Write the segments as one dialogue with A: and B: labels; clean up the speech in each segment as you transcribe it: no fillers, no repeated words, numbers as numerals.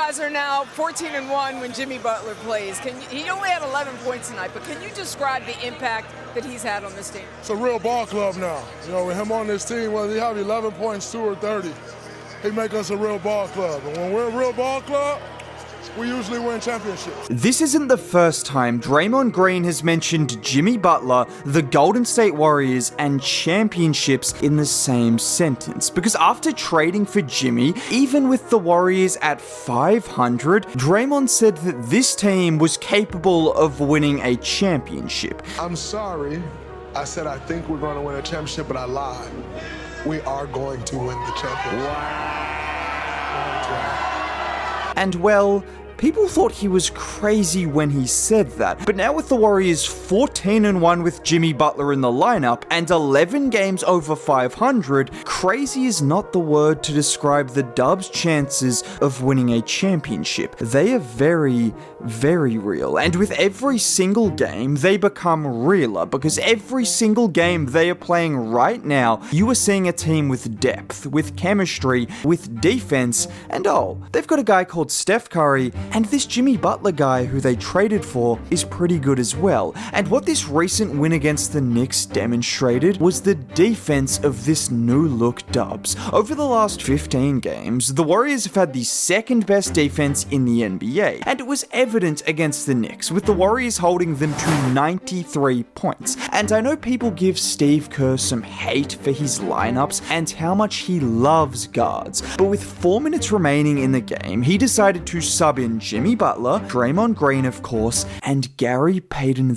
A: guys are now 14-1 when Jimmy Butler plays. He only had 11 points tonight, but can you describe the impact that he's had on this team?
B: It's a real ball club now. You know, with him on this team, whether he have 11 points, 2 or 30, he make us a real ball club. And when we're a real ball club, we usually win championships.
C: This isn't the first time Draymond Green has mentioned Jimmy Butler, the Golden State Warriors, and championships in the same sentence. Because after trading for Jimmy, even with the Warriors at 500, Draymond said that this team was capable of winning a championship.
B: I'm sorry, I said I think we're going to win a championship, but I lied. We are going to win the championship. Wow.
C: And well, people thought he was crazy when he said that, but now with the Warriors 14-1 with Jimmy Butler in the lineup and 11 games over 500, crazy is not the word to describe the Dubs' chances of winning a championship. They are very, very real, and with every single game, they become realer, because every single game they are playing right now, you are seeing a team with depth, with chemistry, with defense, and oh, they've got a guy called Steph Curry, and this Jimmy Butler guy who they traded for is pretty good as well. And what this recent win against the Knicks demonstrated was the defense of this new look Dubs. Over the last 15 games, the Warriors have had the second best defense in the NBA, and it was evident against the Knicks, with the Warriors holding them to 93 points. And I know people give Steve Kerr some hate for his lineups and how much he loves guards, but with 4 minutes remaining in the game, he decided to sub in Jimmy Butler, Draymond Green of course, and Gary Payton II,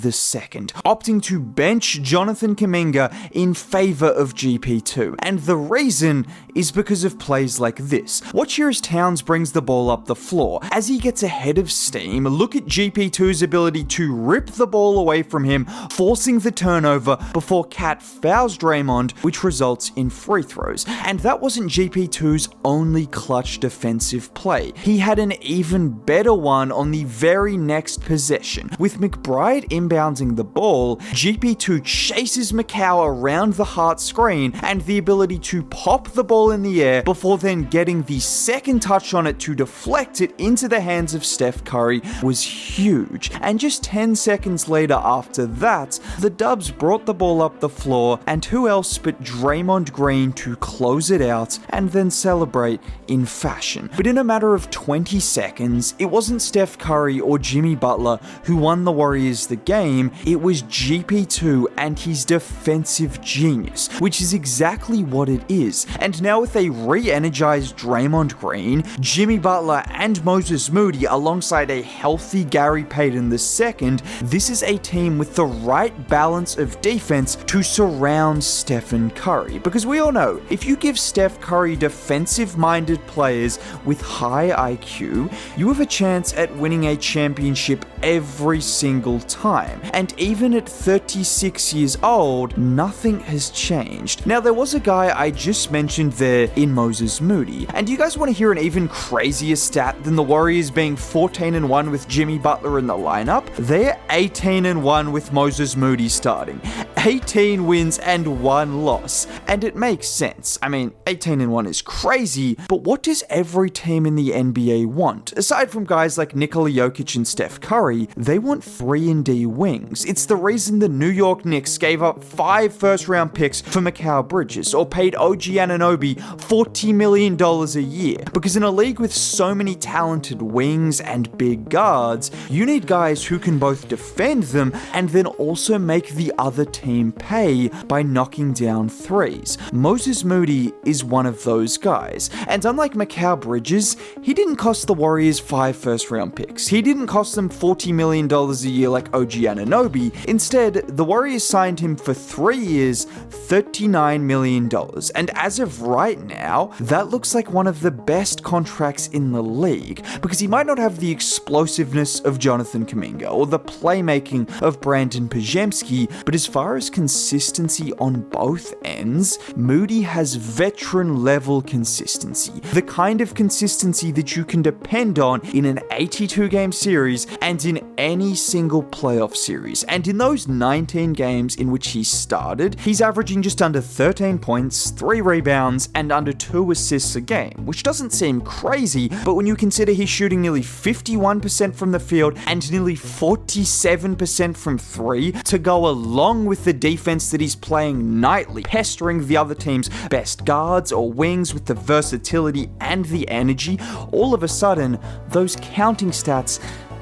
C: opting to bench Jonathan Kuminga in favor of GP2. And the reason is because of plays like this. Watch here as Towns brings the ball up the floor. As he gets ahead of steam, look at GP2's ability to rip the ball away from him, forcing the turnover before Cat fouls Draymond, which results in free throws. And that wasn't GP2's only clutch defensive play. He had an even better one on the very next possession. With McBride inbounding the ball, GP2 chases Macau around the Hart screen, and the ability to pop the ball in the air before then getting the second touch on it to deflect it into the hands of Steph Curry was huge. And just 10 seconds later after that, the Dubs brought the ball up the floor, and who else but Draymond Green to close it out and then celebrate in fashion. But in a matter of 20 seconds, it wasn't Steph Curry or Jimmy Butler who won the Warriors the game, it was GP2 and his defensive genius, which is exactly what it is. And now with a re-energized Draymond Green, Jimmy Butler and Moses Moody alongside a healthy Gary Payton II, this is a team with the right balance of defense to surround Stephen Curry. Because we all know, if you give Steph Curry defensive-minded players with high IQ, you have a chance at winning a championship every single time. And even at 36 years old, nothing has changed. Now, there was a guy I just mentioned there in Moses Moody, and you guys want to hear an even crazier stat than the Warriors being 14-1 with Jimmy Butler in the lineup? They're 18-1 with Moses Moody starting. 18 wins and 1 loss. And it makes sense. I mean, 18-1 is crazy, but what does every team in the NBA want? Aside from guys like Nikola Jokic and Steph Curry, they want 3-and-D wings. It's the reason the New York Knicks gave up 5 first-round picks for Mikal Bridges, or paid OG Anunoby $40 million a year. Because in a league with so many talented wings and big guards, you need guys who can both defend them and then also make the other team pay by knocking down threes. Moses Moody is one of those guys. And unlike Mikal Bridges, he didn't cost the Warriors 5 first-round picks. He didn't cost them $40 million a year like OG Anunoby. Instead, the Warriors signed him for 3 years, $39 million. And as of right now, that looks like one of the best contracts in the league, because he might not have the explosiveness of Jonathan Kuminga or the playmaking of Brandon Pajemski, but as far as as consistency on both ends, Moody has veteran-level consistency. The kind of consistency that you can depend on in an 82-game series and in any single playoff series. And in those 19 games in which he started, he's averaging just under 13 points, 3 rebounds, and under 2 assists a game, which doesn't seem crazy, but when you consider he's shooting nearly 51% from the field and nearly 47% from 3 to go along with the defense that he's playing nightly, pestering the other team's best guards or wings with the versatility and the energy, all of a sudden, those counting stats,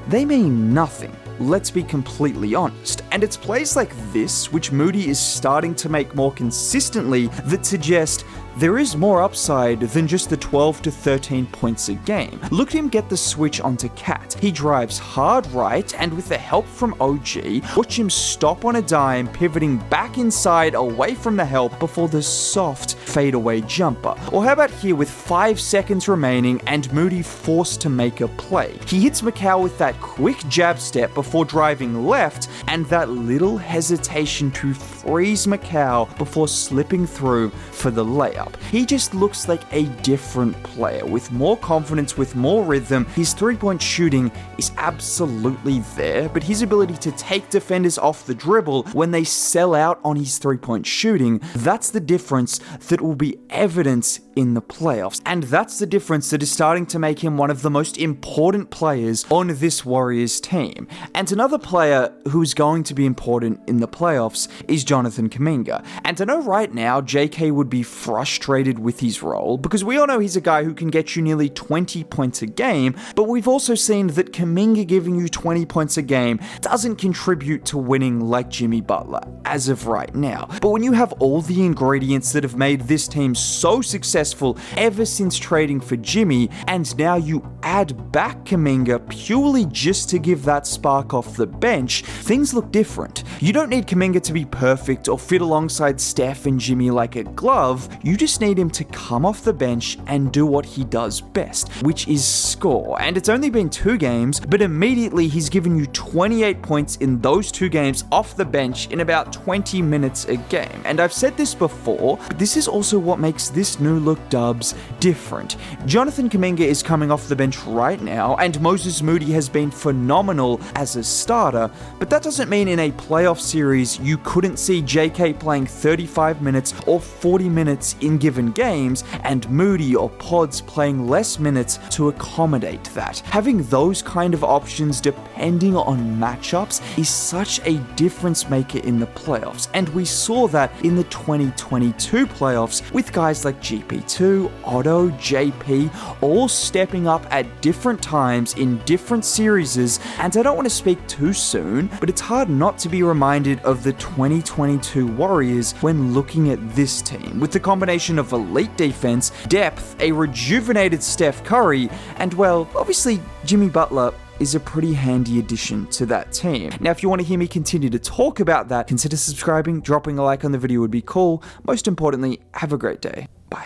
C: they mean nothing. Let's be completely honest. And it's plays like this, which Moody is starting to make more consistently, that suggest there is more upside than just the 12 to 13 points a game. Look at him get the switch onto Cat. He drives hard right, and with the help from OG, watch him stop on a dime, pivoting back inside away from the help before the soft fadeaway jumper. Or how about here with 5 seconds remaining and Moody forced to make a play. He hits Macau with that quick jab step before driving left, and that little hesitation to freeze Macau before slipping through for the layup. He just looks like a different player, with more confidence, with more rhythm. His three-point shooting is absolutely there, but his ability to take defenders off the dribble when they sell out on his three-point shooting, that's the difference that will be evident in the playoffs. And that's the difference that is starting to make him one of the most important players on this Warriors team. And another player who's going to be important in the playoffs is Jonathan Kuminga. And I know right now JK would be frustrated with his role, because we all know he's a guy who can get you nearly 20 points a game, but we've also seen that Kuminga giving you 20 points a game doesn't contribute to winning like Jimmy Butler, as of right now. But when you have all the ingredients that have made this team so successful ever since trading for Jimmy, and now you add back Kuminga purely just to give that spark off the bench, things look different. You don't need Kuminga to be perfect or fit alongside Steph and Jimmy like a glove, you just need him to come off the bench and do what he does best, which is score. And it's only been 2 games, but immediately he's given you 28 points in those 2 games off the bench in about 20 minutes a game. And I've said this before, but this is also what makes this new look Dubs different. Jonathan Kuminga is coming off the bench right now, and Moses Moody has been phenomenal as a starter, but that doesn't mean in a playoff series you couldn't see JK playing 35 minutes or 40 minutes in given games, and Moody or Pods playing less minutes to accommodate that. Having those kind of options depending on matchups is such a difference maker in the playoffs, and we saw that in the 2022 playoffs with guys like GP2, Otto, JP, all stepping up at different times in different series. And I don't want to speak too soon, but it's hard not to be reminded of the 2022 Warriors when looking at this team, with the combination of elite defense, depth, a rejuvenated Steph Curry, and well, obviously Jimmy Butler is a pretty handy addition to that team. Now, if you want to hear me continue to talk about that, consider subscribing, dropping a like on the video would be cool. Most importantly, have a great day. Bye.